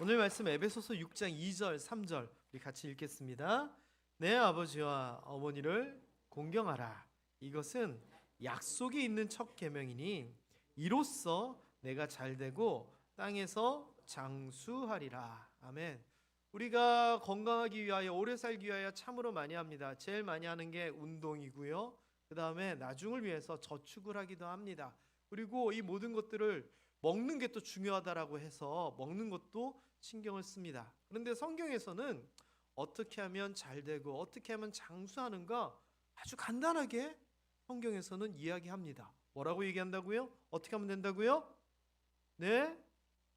오늘 말씀 에베소서 6장 2절 3절 우리 같이 읽겠습니다. 내 아버지와 어머니를 공경하라. 이것은 약속이 있는 첫 계명이니 이로써 내가 잘되고 땅에서 장수하리라. 아멘. 우리가 건강하기 위하여 오래 살기 위하여 참으로 많이 합니다. 제일 많이 하는 게 운동이고요. 그 다음에 나중을 위해서 저축을 하기도 합니다. 그리고 이 모든 것들을 먹는 게 또 중요하다라고 해서 먹는 것도 신경을 씁니다. 그런데 성경에서는 어떻게 하면 잘 되고 어떻게 하면 장수하는가 아주 간단하게 성경에서는 이야기합니다. 뭐라고 얘기한다고요? 어떻게 하면 된다고요? 네,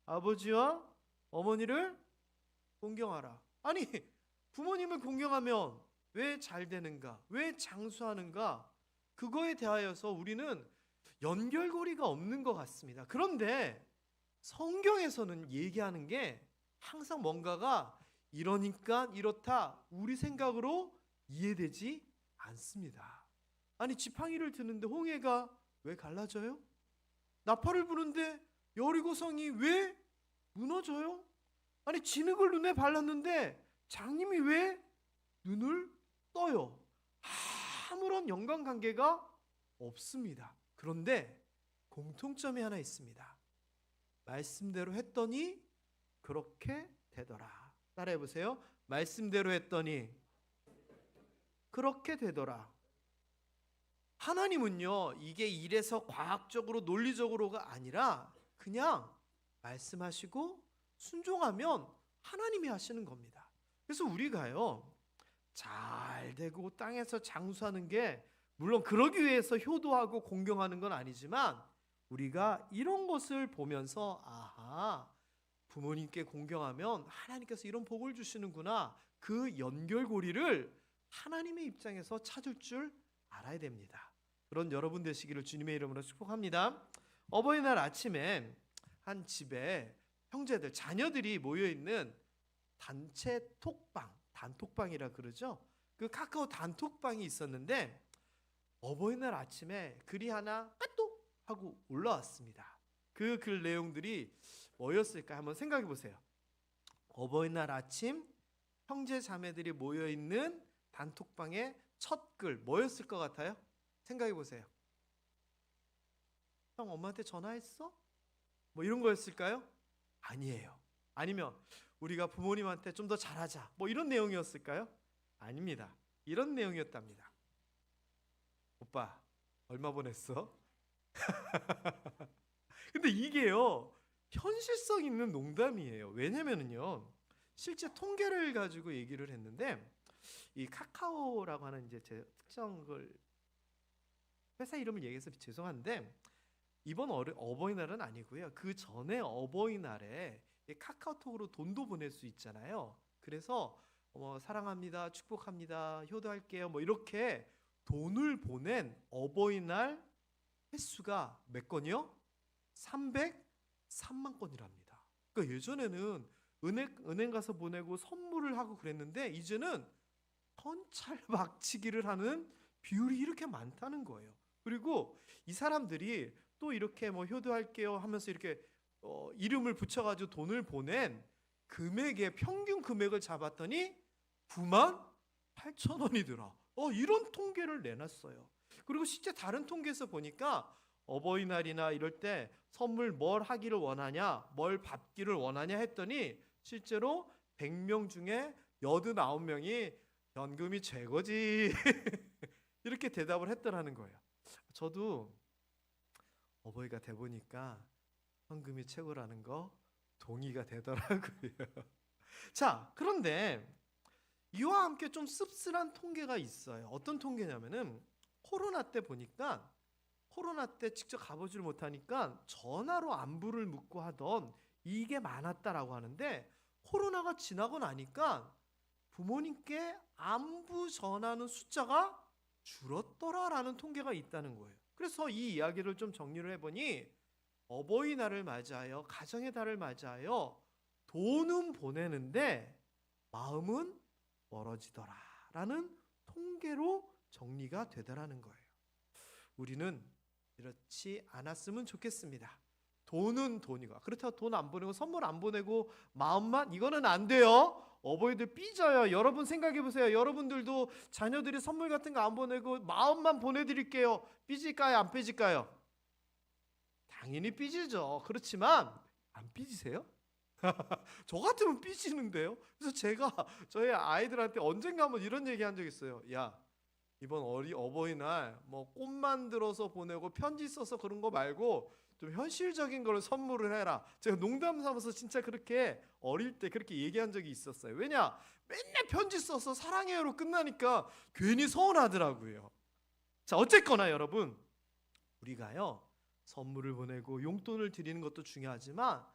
아버지와 어머니를 공경하라. 아니, 부모님을 공경하면 왜 잘 되는가? 왜 장수하는가? 그거에 대하여서 우리는 연결고리가 없는 것 같습니다. 그런데 성경에서는 얘기하는 게 항상 뭔가가 이러니까 이렇다 우리 생각으로 이해되지 않습니다. 아니, 지팡이를 드는데 홍해가 왜 갈라져요? 나팔을 부는데 여리고성이 왜 무너져요? 아니, 진흙을 눈에 발랐는데 장님이 왜 눈을 떠요? 아무런 연관관계가 없습니다. 그런데 공통점이 하나 있습니다. 말씀대로 했더니 그렇게 되더라. 따라해 보세요. 말씀대로 했더니 그렇게 되더라. 하나님은요, 이게 이래서 과학적으로 논리적으로가 아니라 그냥 말씀하시고 순종하면 하나님이 하시는 겁니다. 그래서 우리가요, 잘 되고 땅에서 장수하는 게 물론 그러기 위해서 효도하고 공경하는 건 아니지만 우리가 이런 것을 보면서 아하, 부모님께 공경하면 하나님께서 이런 복을 주시는구나. 그 연결고리를 하나님의 입장에서 찾을 줄 알아야 됩니다. 그런 여러분 되시기를 주님의 이름으로 축복합니다. 어버이날 아침에 한 집에 형제들, 자녀들이 모여있는 단체 톡방, 단톡방이라 그러죠. 그 카카오 단톡방이 있었는데 어버이날 아침에 글이 하나 까똑 하고 올라왔습니다. 그 글 내용들이 뭐였을까 한번 생각해 보세요. 어버이날 아침 형제 자매들이 모여있는 단톡방의 첫 글 뭐였을 것 같아요? 생각해 보세요. 형 엄마한테 전화했어? 뭐 이런 거였을까요? 아니에요. 아니면 우리가 부모님한테 좀 더 잘하자 뭐 이런 내용이었을까요? 아닙니다. 이런 내용이었답니다. 오빠 얼마 보냈어? 근데 이게요, 현실성 있는 농담이에요. 왜냐면은요, 실제 통계를 가지고 얘기를 했는데 이 카카오라고 하는 이제 제 특정 걸 회사 이름을 얘기해서 죄송한데 이번 어버이날은 아니고요. 그 전에 어버이날에 이 카카오톡으로 돈도 보낼 수 있잖아요. 그래서 사랑합니다, 축복합니다, 효도할게요, 뭐 이렇게 돈을 보낸 어버이날 횟수가 몇 건이요? 303만 건이랍니다. 그러니까 예전에는 은행 가서 보내고 선물을 하고 그랬는데 이제는 턴찰박치기를 하는 비율이 이렇게 많다는 거예요. 그리고 이 사람들이 또 이렇게 뭐 효도할게요 하면서 이렇게 이름을 붙여가지고 돈을 보낸 금액의 평균 금액을 잡았더니 9만 8천 원이더라. 이런 통계를 내놨어요. 그리고 실제 다른 통계에서 보니까 어버이날이나 이럴 때 선물 뭘 하기를 원하냐, 뭘 받기를 원하냐 했더니 실제로 100명 중에 89명이 현금이 최고지 이렇게 대답을 했더라는 거예요. 저도 어버이가 돼 보니까 현금이 최고라는 거 동의가 되더라고요. 자, 그런데 이와 함께 좀 씁쓸한 통계가 있어요. 어떤 통계냐면은 코로나 때 보니까 코로나 때 직접 가보지를 못하니까 전화로 안부를 묻고 하던 이게 많았다라고 하는데 코로나가 지나고 나니까 부모님께 안부 전하는 숫자가 줄었더라라는 통계가 있다는 거예요. 그래서 이 이야기를 좀 정리를 해보니 어버이날을 맞이하여 가정의 달을 맞이하여 돈은 보내는데 마음은 멀어지더라라는 통계로 정리가 되더라는 거예요. 우리는 이렇지 않았으면 좋겠습니다. 돈은 돈이가. 그렇다고 돈 안 보내고 선물 안 보내고 마음만, 이거는 안 돼요. 어버이들 삐져요. 여러분 생각해 보세요. 여러분들도 자녀들이 선물 같은 거 안 보내고 마음만 보내드릴게요. 삐질까요? 안 삐질까요? 당연히 삐지죠. 그렇지만 안 삐지세요? 저 같으면 삐지는데요. 그래서 제가 저희 아이들한테 언젠가 한번 이런 얘기 한 적 있어요. 야, 이번 어버이날 뭐 꽃 만들어서 보내고 편지 써서 그런 거 말고 좀 현실적인 걸 선물을 해라. 제가 농담 삼아서 진짜 그렇게 어릴 때 그렇게 얘기한 적이 있었어요. 왜냐? 맨날 편지 써서 사랑해요로 끝나니까 괜히 서운하더라고요. 자, 어쨌거나 여러분, 우리가요 선물을 보내고 용돈을 드리는 것도 중요하지만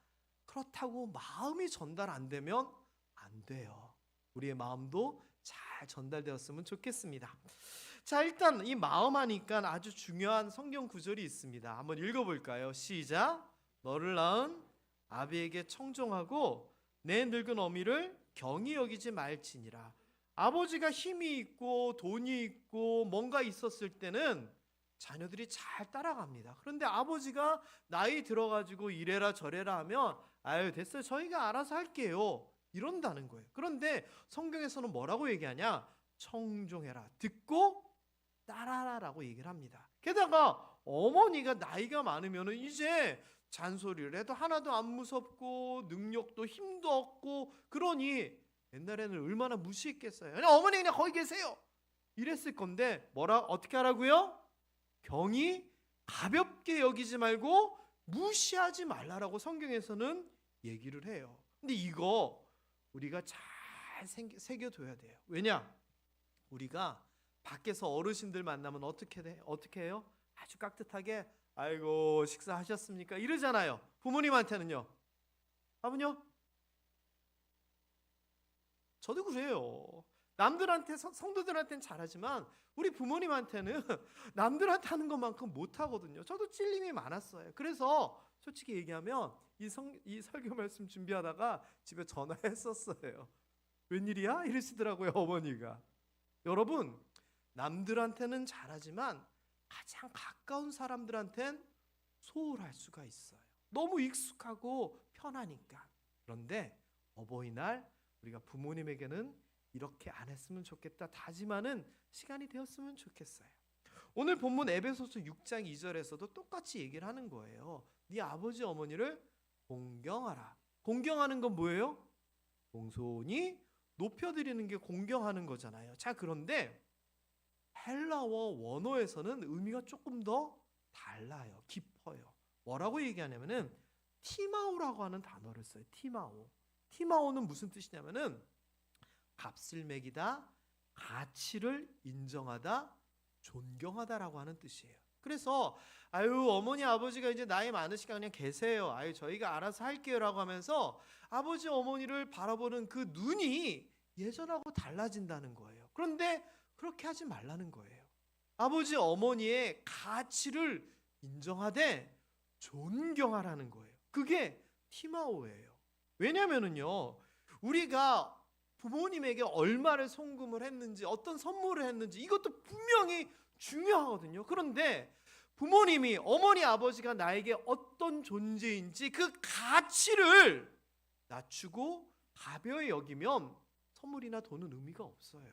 그렇다고 마음이 전달 안 되면 안 돼요. 우리의 마음도 잘 전달되었으면 좋겠습니다. 자, 일단 이 마음 하니까 아주 중요한 성경 구절이 있습니다. 한번 읽어볼까요? 시작. 너를 낳은 아비에게 청종하고 내 늙은 어미를 경히 여기지 말지니라. 아버지가 힘이 있고 돈이 있고 뭔가 있었을 때는 자녀들이 잘 따라갑니다. 그런데 아버지가 나이 들어가지고 이래라 저래라 하면 아유 됐어요, 저희가 알아서 할게요, 이런다는 거예요. 그런데 성경에서는 뭐라고 얘기하냐? 청종해라, 듣고 따라라라고 얘기를 합니다. 게다가 어머니가 나이가 많으면 이제 잔소리를 해도 하나도 안 무섭고 능력도 힘도 없고, 그러니 옛날에는 얼마나 무시했겠어요. 그냥 어머니 그냥 거기 계세요 이랬을 건데 어떻게 하라고요? 경히 가볍게 여기지 말고 무시하지 말라라고 성경에서는 얘기를 해요. 근데 이거 우리가 잘 새겨둬야 돼요. 왜냐? 우리가 밖에서 어르신들 만나면 어떻게 해요? 아주 깍듯하게 아이고 식사하셨습니까? 이러잖아요. 부모님한테는요. 아버요? 저도 그래요. 남들한테 성도들한테는 잘하지만 우리 부모님한테는 남들한테 하는 것만큼 못하거든요. 저도 찔림이 많았어요. 그래서 솔직히 얘기하면 이 설교 말씀 준비하다가 집에 전화했었어요. 웬일이야? 이러시더라고요, 어머니가. 여러분, 남들한테는 잘하지만 가장 가까운 사람들한테는 소홀할 수가 있어요. 너무 익숙하고 편하니까. 그런데 어버이날 우리가 부모님에게는 이렇게 안 했으면 좋겠다 다짐하는 시간이 되었으면 좋겠어요. 오늘 본문 에베소서 6장 2절에서도 똑같이 얘기를 하는 거예요. 네 아버지 어머니를 공경하라. 공경하는 건 뭐예요? 공손히 높여드리는 게 공경하는 거잖아요. 자, 그런데 헬라어 원어에서는 의미가 조금 더 달라요. 깊어요. 뭐라고 얘기하냐면은 티마오라고 하는 단어를 써요. 티마오. 티마오는 무슨 뜻이냐면은 값을 매기다, 가치를 인정하다, 존경하다라고 하는 뜻이에요. 그래서 아유 어머니 아버지가 이제 나이 많으시니까 그냥 계세요, 아유 저희가 알아서 할게요라고 하면서 아버지 어머니를 바라보는 그 눈이 예전하고 달라진다는 거예요. 그런데 그렇게 하지 말라는 거예요. 아버지 어머니의 가치를 인정하되 존경하라는 거예요. 그게 티마오예요. 왜냐면은요, 우리가 부모님에게 얼마를 송금을 했는지, 어떤 선물을 했는지 이것도 분명히 중요하거든요. 그런데 부모님이, 어머니 아버지가 나에게 어떤 존재인지 그 가치를 낮추고 가벼이 여기면 선물이나 돈은 의미가 없어요.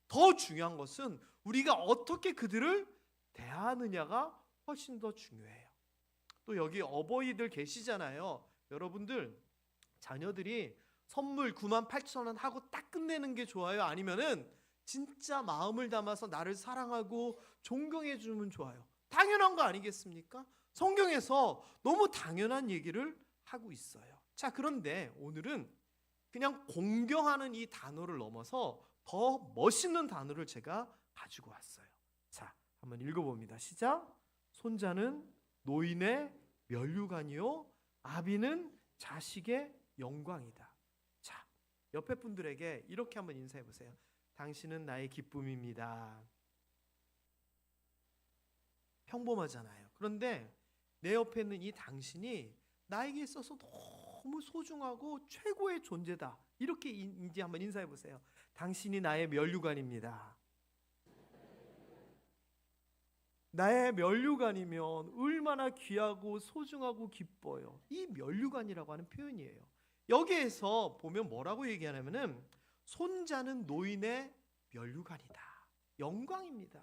더 중요한 것은 우리가 어떻게 그들을 대하느냐가 훨씬 더 중요해요. 또 여기 어버이들 계시잖아요. 여러분들 자녀들이 선물 98,000원 하고 딱 끝내는 게 좋아요? 아니면은 진짜 마음을 담아서 나를 사랑하고 존경해 주면 좋아요? 당연한 거 아니겠습니까? 성경에서 너무 당연한 얘기를 하고 있어요. 자, 그런데 오늘은 그냥 공경하는 이 단어를 넘어서 더 멋있는 단어를 제가 가지고 왔어요. 자, 한번 읽어봅니다. 시작. 손자는 노인의 면류관이요 아비는 자식의 영광이다. 자, 옆에 분들에게 이렇게 한번 인사해 보세요. 당신은 나의 기쁨입니다. 평범하잖아요. 그런데 내 옆에 있는 이 당신이 나에게 있어서 너무 소중하고 최고의 존재다. 이렇게 이제 한번 인사해 보세요. 당신이 나의 면류관입니다. 나의 면류관이면 얼마나 귀하고 소중하고 기뻐요. 이 면류관이라고 하는 표현이에요. 여기에서 보면 뭐라고 얘기하냐면은 손자는 노인의 면류관이다. 영광입니다.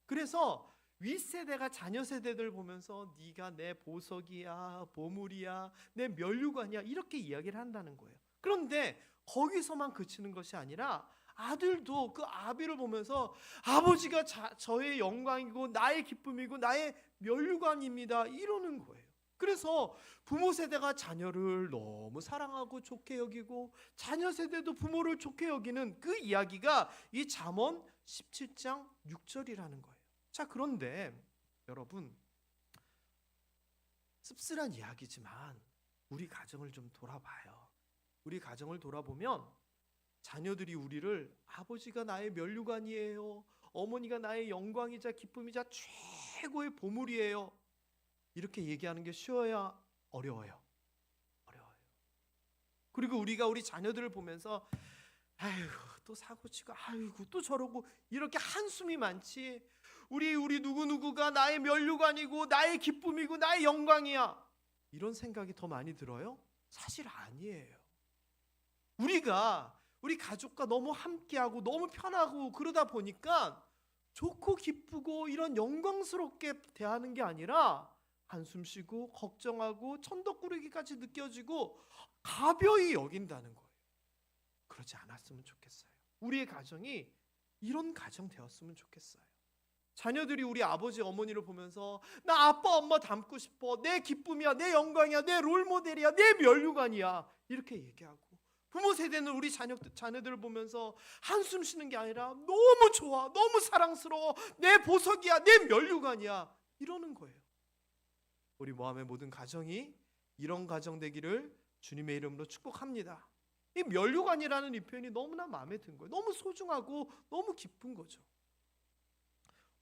그래서 윗세대가 자녀 세대들 보면서 네가 내 보석이야, 보물이야, 내 면류관이야 이렇게 이야기를 한다는 거예요. 그런데 거기서만 그치는 것이 아니라 아들도 그 아비를 보면서 아버지가 저의 영광이고 나의 기쁨이고 나의 면류관입니다 이러는 거예요. 그래서 부모 세대가 자녀를 너무 사랑하고 좋게 여기고 자녀 세대도 부모를 좋게 여기는 그 이야기가 이 잠언 17장 6절이라는 거예요. 자, 그런데 여러분, 씁쓸한 이야기지만 우리 가정을 좀 돌아봐요. 우리 가정을 돌아보면 자녀들이 우리를 아버지가 나의 면류관이에요, 어머니가 나의 영광이자 기쁨이자 최고의 보물이에요 이렇게 얘기하는 게 쉬워야 어려워요? 어려워요. 그리고 우리가 우리 자녀들을 보면서 아이고 또 사고치고 아이고 또 저러고 이렇게 한숨이 많지 우리 누구누구가 나의 면류관이고 나의 기쁨이고 나의 영광이야 이런 생각이 더 많이 들어요? 사실 아니에요. 우리 가족과 너무 함께하고 너무 편하고 그러다 보니까 좋고 기쁘고 이런 영광스럽게 대하는 게 아니라 한숨 쉬고 걱정하고 천덕꾸러기까지 느껴지고 가벼이 여긴다는 거예요. 그러지 않았으면 좋겠어요. 우리의 가정이 이런 가정 되었으면 좋겠어요. 자녀들이 우리 아버지 어머니를 보면서 나 아빠 엄마 닮고 싶어, 내 기쁨이야, 내 영광이야, 내 롤모델이야, 내 면류관이야 이렇게 얘기하고, 부모 세대는 우리 자녀들을 보면서 한숨 쉬는 게 아니라 너무 좋아, 너무 사랑스러워, 내 보석이야, 내 면류관이야 이러는 거예요. 우리 모함의 모든 가정이 이런 가정 되기를 주님의 이름으로 축복합니다. 이 면류관이라는 이 표현이 너무나 마음에 든 거예요. 너무 소중하고 너무 기쁜 거죠.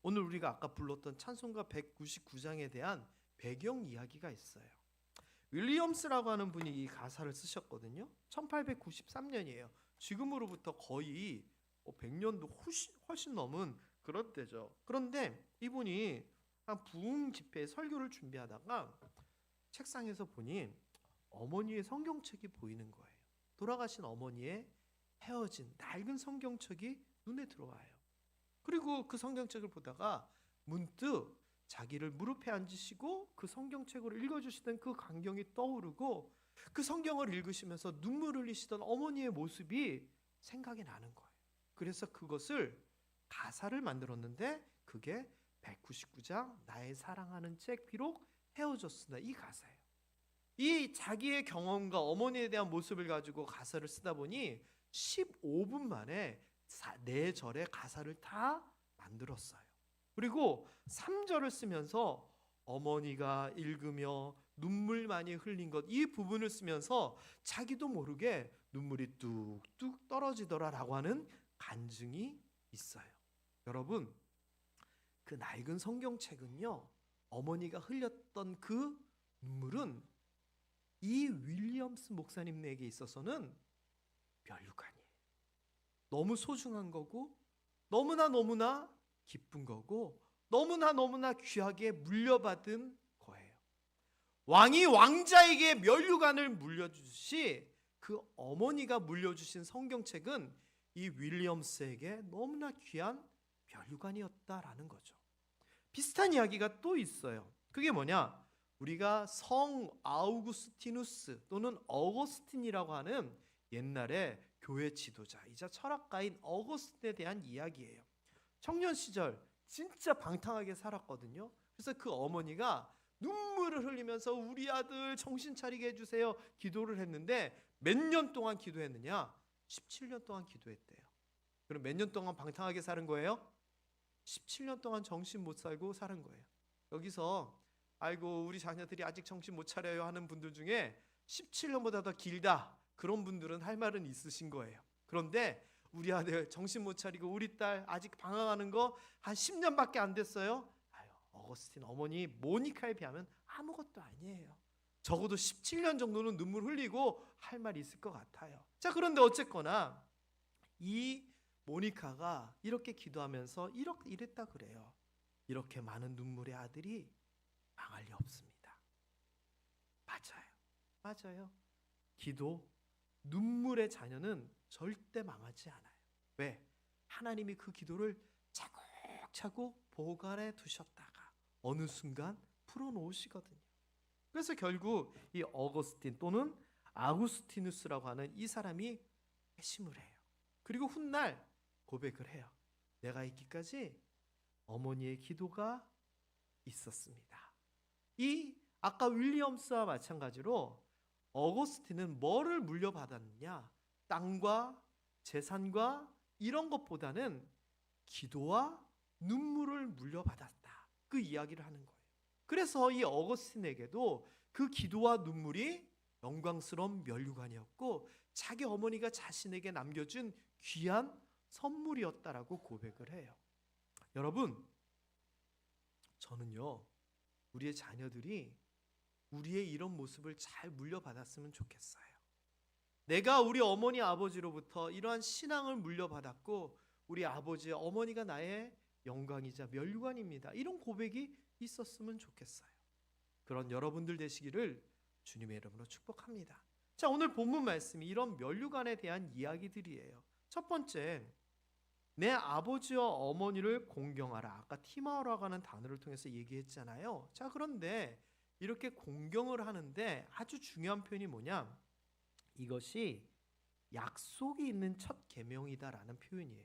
오늘 우리가 아까 불렀던 찬송가 199장에 대한 배경 이야기가 있어요. 윌리엄스라고 하는 분이 이 가사를 쓰셨거든요. 1893년이에요. 지금으로부터 거의 100년도 훨씬 넘은 그런 때죠. 그런데 이분이 한 부흥 집회 설교를 준비하다가 책상에서 보니 어머니의 성경책이 보이는 거예요. 돌아가신 어머니의 헤어진 낡은 성경책이 눈에 들어와요. 그리고 그 성경책을 보다가 문득 자기를 무릎에 앉으시고 그 성경책을 읽어주시던 그 광경이 떠오르고 그 성경을 읽으시면서 눈물을 흘리시던 어머니의 모습이 생각이 나는 거예요. 그래서 그것을 가사를 만들었는데 그게 199장 나의 사랑하는 책 비록 헤어졌으나 이 가사예요. 이 자기의 경험과 어머니에 대한 모습을 가지고 가사를 쓰다 보니 15분 만에 4절의 가사를 다 만들었어요. 그리고 3절을 쓰면서 어머니가 읽으며 눈물 많이 흘린 것, 이 부분을 쓰면서 자기도 모르게 눈물이 뚝뚝 떨어지더라라고 하는 간증이 있어요. 여러분, 그 낡은 성경책은요, 어머니가 흘렸던 그 눈물은 이 윌리엄스 목사님에게 있어서는 면류관이에요. 너무 소중한 거고 너무나 기쁜 거고 너무나 귀하게 물려받은 거예요. 왕이 왕자에게 면류관을 물려주듯이 그 어머니가 물려주신 성경책은 이 윌리엄스에게 너무나 귀한 면류관이었다라는 거죠. 비슷한 이야기가 또 있어요. 그게 뭐냐? 우리가 성 아우구스티누스 또는 어거스틴이라고 하는 옛날에 교회 지도자이자 철학가인 어거스틴에 대한 이야기예요. 청년 시절 진짜 방탕하게 살았거든요. 그래서 그 어머니가 눈물을 흘리면서 우리 아들 정신 차리게 해주세요 기도를 했는데 몇 년 동안 기도했느냐? 17년 동안 기도했대요. 그럼 몇 년 동안 방탕하게 사는 거예요? 17년 동안 정신 못 살고 사는 거예요. 여기서 아이고 우리 자녀들이 아직 정신 못 차려요 하는 분들 중에 17년보다 더 길다 그런 분들은 할 말은 있으신 거예요. 그런데 우리 아들 정신 못 차리고 우리 딸 아직 방황하는 거 한 10년밖에 안 됐어요. 아유, 어거스틴 어머니 모니카에 비하면 아무것도 아니에요. 적어도 17년 정도는 눈물 흘리고 할 말이 있을 것 같아요. 자, 그런데 어쨌거나 이 모니카가 이렇게 기도하면서 이랬다 그래요. 이렇게 많은 눈물의 아들이 망할 리 없습니다. 맞아요. 기도, 눈물의 자녀는 절대 망하지 않아요. 왜? 하나님이 그 기도를 차곡차곡 보관해 두셨다가 어느 순간 풀어놓으시거든요. 그래서 결국 이 어거스틴 또는 아구스티누스라고 하는 이 사람이 회심을 해요. 그리고 훗날 고백을 해요. 내가 있기까지 어머니의 기도가 있었습니다. 이 아까 윌리엄스와 마찬가지로 어거스틴은 뭐를 물려받았느냐? 땅과 재산과 이런 것보다는 기도와 눈물을 물려받았다. 그 이야기를 하는 거예요. 그래서 이 어거스틴에게도 그 기도와 눈물이 영광스러운 면류관이었고 자기 어머니가 자신에게 남겨준 귀한 선물이었다라고 고백을 해요. 여러분, 저는요, 우리의 자녀들이 우리의 이런 모습을 잘 물려받았으면 좋겠어요. 내가 우리 어머니 아버지로부터 이러한 신앙을 물려받았고 우리 아버지 어머니가 나의 영광이자 면류관입니다. 이런 고백이 있었으면 좋겠어요. 그런 여러분들 되시기를 주님의 이름으로 축복합니다. 자, 오늘 본문 말씀이 이런 면류관에 대한 이야기들이에요. 첫 번째, 내 아버지와 어머니를 공경하라. 아까 티마오라고 하는 단어를 통해서 얘기했잖아요. 자, 그런데 이렇게 공경을 하는데 아주 중요한 표현이 뭐냐? 이것이 약속이 있는 첫 계명이다라는 표현이에요.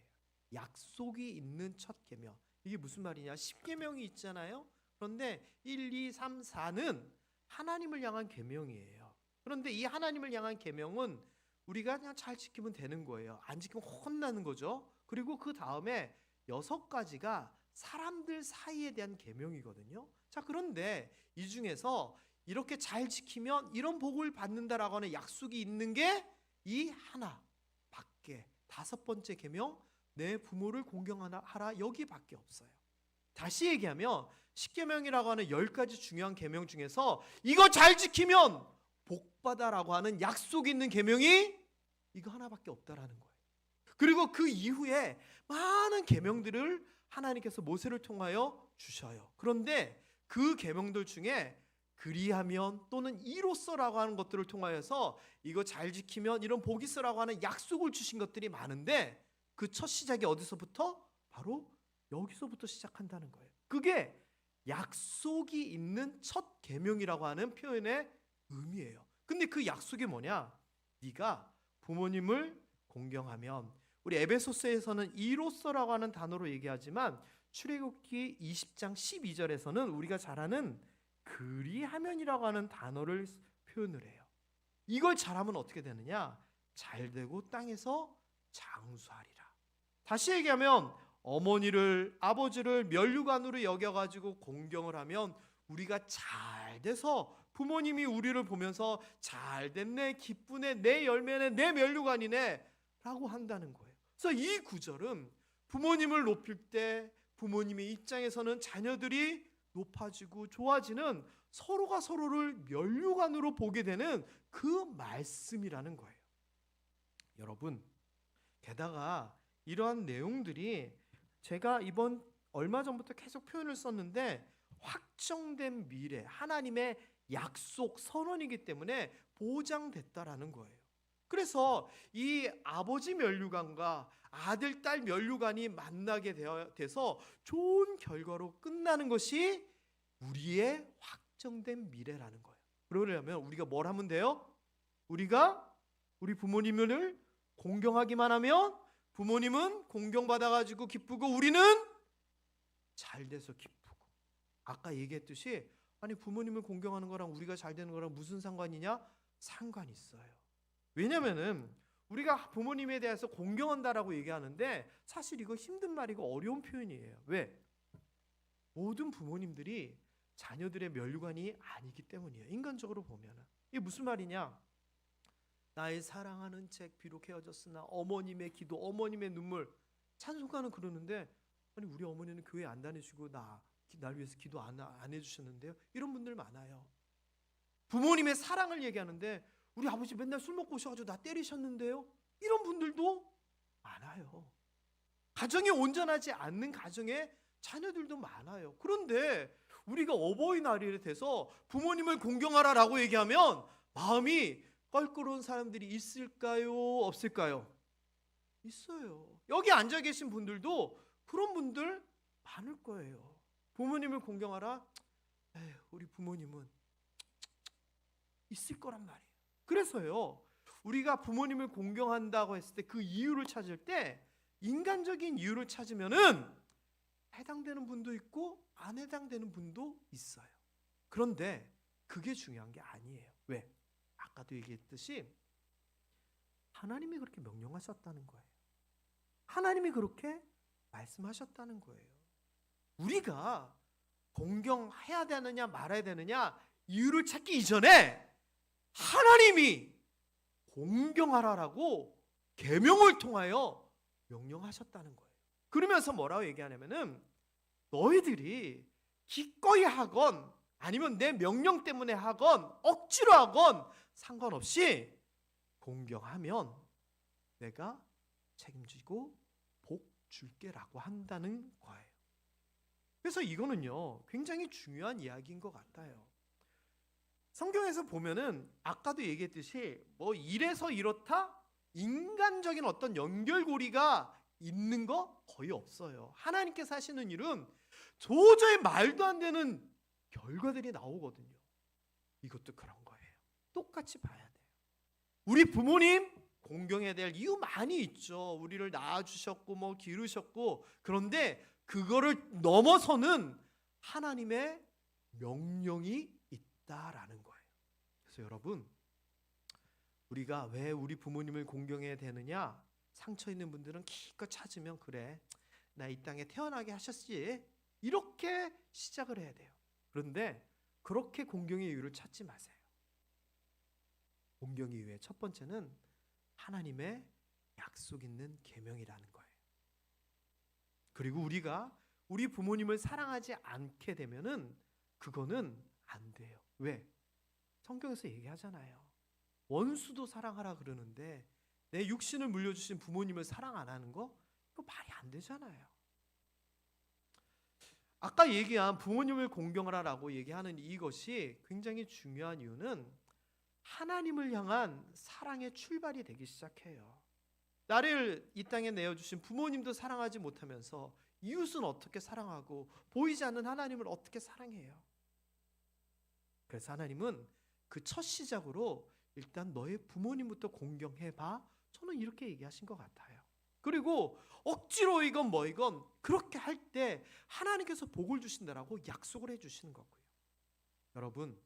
약속이 있는 첫 계명. 이게 무슨 말이냐? 10계명이 있잖아요. 그런데 1, 2, 3, 4는 하나님을 향한 계명이에요. 그런데 이 하나님을 향한 계명은 우리가 그냥 잘 지키면 되는 거예요. 안 지키면 혼나는 거죠. 그리고 그 다음에 6가지가 사람들 사이에 대한 계명이거든요. 자, 그런데 이 중에서 이렇게 잘 지키면 이런 복을 받는다라고 하는 약속이 있는 게 이 하나 밖에 5번째 계명, 내 부모를 공경하라, 여기밖에 없어요. 다시 얘기하면 10계명이라고 하는 10가지 중요한 계명 중에서 이거 잘 지키면 복받아라고 하는 약속이 있는 계명이 이거 하나밖에 없다라는 거예요. 그리고 그 이후에 많은 계명들을 하나님께서 모세를 통하여 주셔요. 그런데 그 계명들 중에 그리하면 또는 이로써라고 하는 것들을 통하여서 이거 잘 지키면 이런 복이 있어라고 하는 약속을 주신 것들이 많은데 그 첫 시작이 어디서부터? 바로 여기서부터 시작한다는 거예요. 그게 약속이 있는 첫 계명이라고 하는 표현의 의미예요. 근데 그 약속이 뭐냐? 네가 부모님을 공경하면, 우리 에베소서에서는 이로써라고 하는 단어로 얘기하지만 출애굽기 20장 12절에서는 우리가 잘 아는 그리하면이라고 하는 단어를 표현을 해요. 이걸 잘하면 어떻게 되느냐? 잘되고 땅에서 장수하리라. 다시 얘기하면 어머니를 아버지를 면류관으로 여겨가지고 공경을 하면 우리가 잘 돼서 부모님이 우리를 보면서 잘 됐네, 기쁘네, 내 열매네, 내 면류관이네 라고 한다는 거예요. 그래서 이 구절은 부모님을 높일 때 부모님의 입장에서는 자녀들이 높아지고 좋아지는, 서로가 서로를 면류관으로 보게 되는 그 말씀이라는 거예요. 여러분, 게다가 이러한 내용들이 제가 이번 얼마 전부터 계속 표현을 썼는데 확정된 미래, 하나님의 약속 선언이기 때문에 보장됐다라는 거예요. 그래서 이 아버지 면류관과 아들, 딸 면류관이 만나게 돼서 좋은 결과로 끝나는 것이 우리의 확정된 미래라는 거예요. 그러려면 우리가 뭘 하면 돼요? 우리가 우리 부모님을 공경하기만 하면 부모님은 공경받아가지고 기쁘고 우리는 잘 돼서 기쁘고. 아까 얘기했듯이 아니 부모님을 공경하는 거랑 우리가 잘 되는 거랑 무슨 상관이냐? 상관이 있어요. 왜냐면은 우리가 부모님에 대해서 공경한다라고 얘기하는데 사실 이거 힘든 말이고 어려운 표현이에요. 왜? 모든 부모님들이 자녀들의 면류관이 아니기 때문이에요. 인간적으로 보면은. 이게 무슨 말이냐? 나의 사랑하는 책 비록 헤어졌으나 어머님의 기도, 어머님의 눈물, 찬송가는 그러는데 아니 우리 어머니는 교회 안 다니시고 날 위해서 기도 안 해주셨는데요. 이런 분들 많아요. 부모님의 사랑을 얘기하는데 우리 아버지 맨날 술 먹고 오셔가지고 나 때리셨는데요. 이런 분들도 많아요. 가정이 온전하지 않는 가정에 자녀들도 많아요. 그런데 우리가 어버이날이 돼서 부모님을 공경하라라고 얘기하면 마음이 껄끄러운 사람들이 있을까요? 없을까요? 있어요. 여기 앉아 계신 분들도 그런 분들 많을 거예요. 부모님을 공경하라? 에휴, 우리 부모님은 있을 거란 말이에요. 그래서요, 우리가 부모님을 공경한다고 했을 때 그 이유를 찾을 때 인간적인 이유를 찾으면은 해당되는 분도 있고 안 해당되는 분도 있어요. 그런데 그게 중요한 게 아니에요. 왜? 아까도 얘기했듯이 하나님이 그렇게 명령하셨다는 거예요. 하나님이 그렇게 말씀하셨다는 거예요. 우리가 공경해야 되느냐 말아야 되느냐 이유를 찾기 이전에 하나님이 공경하라라고 계명을 통하여 명령하셨다는 거예요. 그러면서 뭐라고 얘기하냐면은 너희들이 기꺼이 하건 아니면 내 명령 때문에 하건 억지로 하건 상관없이 공경하면 내가 책임지고 복 줄게라고 한다는 거예요. 그래서 이거는요 굉장히 중요한 이야기인 것 같아요. 성경에서 보면은 아까도 얘기했듯이 뭐 이래서 이렇다 인간적인 어떤 연결고리가 있는 거 거의 없어요. 하나님께서 하시는 일은 도저히 말도 안 되는 결과들이 나오거든요. 이것도 그런 거예요. 똑같이 봐야 돼요. 우리 부모님 공경해야 될 이유 많이 있죠. 우리를 낳아주셨고 뭐 기르셨고, 그런데 그거를 넘어서는 하나님의 명령이 있다라는 거예요. 그래서 여러분, 우리가 왜 우리 부모님을 공경해야 되느냐? 상처 있는 분들은 기껏 찾으면 그래, 나 이 땅에 태어나게 하셨지, 이렇게 시작을 해야 돼요. 그런데 그렇게 공경의 이유를 찾지 마세요. 공경의 이유의 첫 번째는 하나님의 약속 있는 계명이라는 거예요. 그리고 우리가 우리 부모님을 사랑하지 않게 되면은 그거는 안 돼요. 왜? 성경에서 얘기하잖아요. 원수도 사랑하라 그러는데 내 육신을 물려주신 부모님을 사랑 안 하는 거? 이거 말이 안 되잖아요. 아까 얘기한 부모님을 공경하라라고 얘기하는 이것이 굉장히 중요한 이유는 하나님을 향한 사랑의 출발이 되기 시작해요. 나를 이 땅에 내어주신 부모님도 사랑하지 못하면서 이웃은 어떻게 사랑하고 보이지 않는 하나님을 어떻게 사랑해요? 그래서 하나님은 그 첫 시작으로 일단 너의 부모님부터 공경해봐, 저는 이렇게 얘기하신 것 같아요. 그리고 억지로 이건 뭐이건 그렇게 할 때 하나님께서 복을 주신다라고 약속을 해주시는 거고요. 여러분,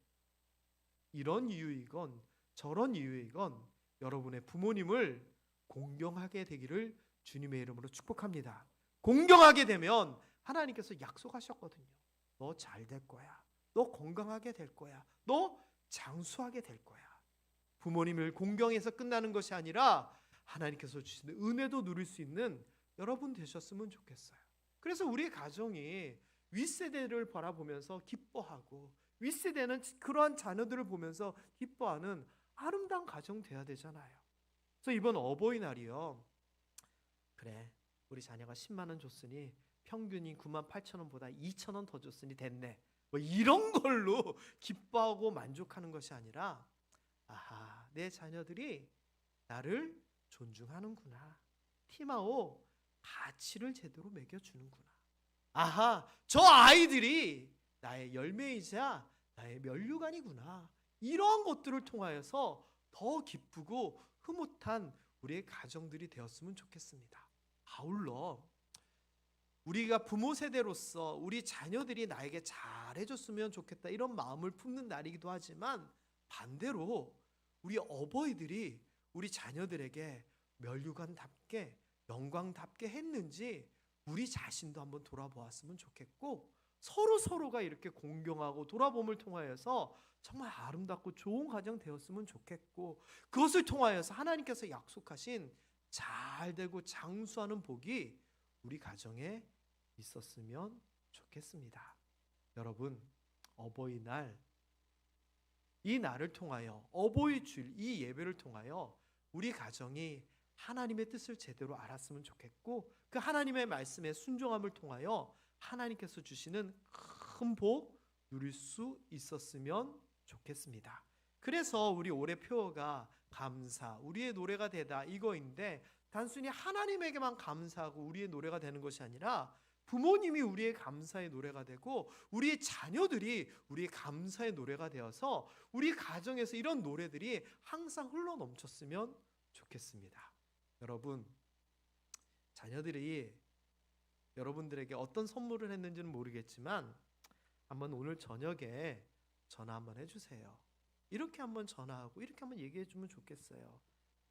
이런 이유이건 저런 이유이건 여러분의 부모님을 공경하게 되기를 주님의 이름으로 축복합니다. 공경하게 되면 하나님께서 약속하셨거든요. 너 잘 될 거야. 너 건강하게 될 거야. 너 장수하게 될 거야. 부모님을 공경해서 끝나는 것이 아니라 하나님께서 주시는 은혜도 누릴 수 있는 여러분 되셨으면 좋겠어요. 그래서 우리 가정이 윗세대를 바라보면서 기뻐하고 윗세대는 그러한 자녀들을 보면서 기뻐하는 아름다운 가정 돼야 되잖아요. 그래서 이번 어버이날이요, 그래 우리 자녀가 10만 원 줬으니 평균이 98,000원보다 2,000원 더 줬으니 됐네, 뭐 이런 걸로 기뻐하고 만족하는 것이 아니라, 아하, 내 자녀들이 나를 존중하는구나, 티마오 가치를 제대로 매겨주는구나, 아하, 저 아이들이 나의 열매이자 나의 면류관이구나, 이러한 것들을 통하여서 더 기쁘고 흐뭇한 우리의 가정들이 되었으면 좋겠습니다. 아울러 우리가 부모 세대로서 우리 자녀들이 나에게 잘해줬으면 좋겠다, 이런 마음을 품는 날이기도 하지만 반대로 우리 어버이들이 우리 자녀들에게 면류관답게 영광답게 했는지 우리 자신도 한번 돌아보았으면 좋겠고, 서로가 이렇게 공경하고 돌아봄을 통하여서 정말 아름답고 좋은 가정 되었으면 좋겠고, 그것을 통하여서 하나님께서 약속하신 잘되고 장수하는 복이 우리 가정에 있었으면 좋겠습니다. 여러분, 어버이날, 이 날을 통하여, 어버이주일 이 예배를 통하여 우리 가정이 하나님의 뜻을 제대로 알았으면 좋겠고, 그 하나님의 말씀에 순종함을 통하여 하나님께서 주시는 큰 복 누릴 수 있었으면 좋겠습니다. 그래서 우리 올해 표어가 감사, 우리의 노래가 되다 이거인데, 단순히 하나님에게만 감사하고 우리의 노래가 되는 것이 아니라 부모님이 우리의 감사의 노래가 되고 우리의 자녀들이 우리의 감사의 노래가 되어서 우리 가정에서 이런 노래들이 항상 흘러 넘쳤으면 좋겠습니다. 여러분, 자녀들이 여러분들에게 어떤 선물을 했는지는 모르겠지만 한번 오늘 저녁에 전화 한번 해주세요. 이렇게 한번 전화하고 이렇게 한번 얘기해 주면 좋겠어요.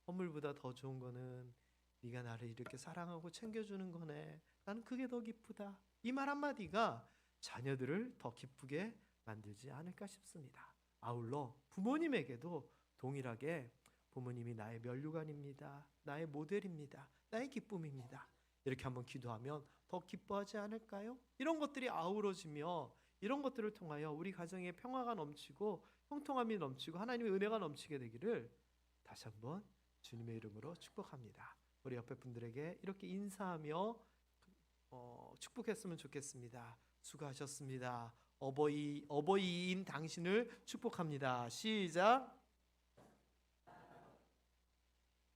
선물보다 더 좋은 거는 네가 나를 이렇게 사랑하고 챙겨주는 거네. 나는 그게 더 기쁘다. 이 말 한마디가 자녀들을 더 기쁘게 만들지 않을까 싶습니다. 아울러 부모님에게도 동일하게 부모님이 나의 면류관입니다. 나의 모델입니다. 나의 기쁨입니다. 이렇게 한번 기도하면 더 기뻐하지 않을까요? 이런 것들이 아우러지며 이런 것들을 통하여 우리 가정에 평화가 넘치고 형통함이 넘치고 하나님의 은혜가 넘치게 되기를 다시 한번 주님의 이름으로 축복합니다. 우리 옆에 분들에게 이렇게 인사하며 축복했으면 좋겠습니다. 수고하셨습니다. 어버이인 당신을 축복합니다. 시작.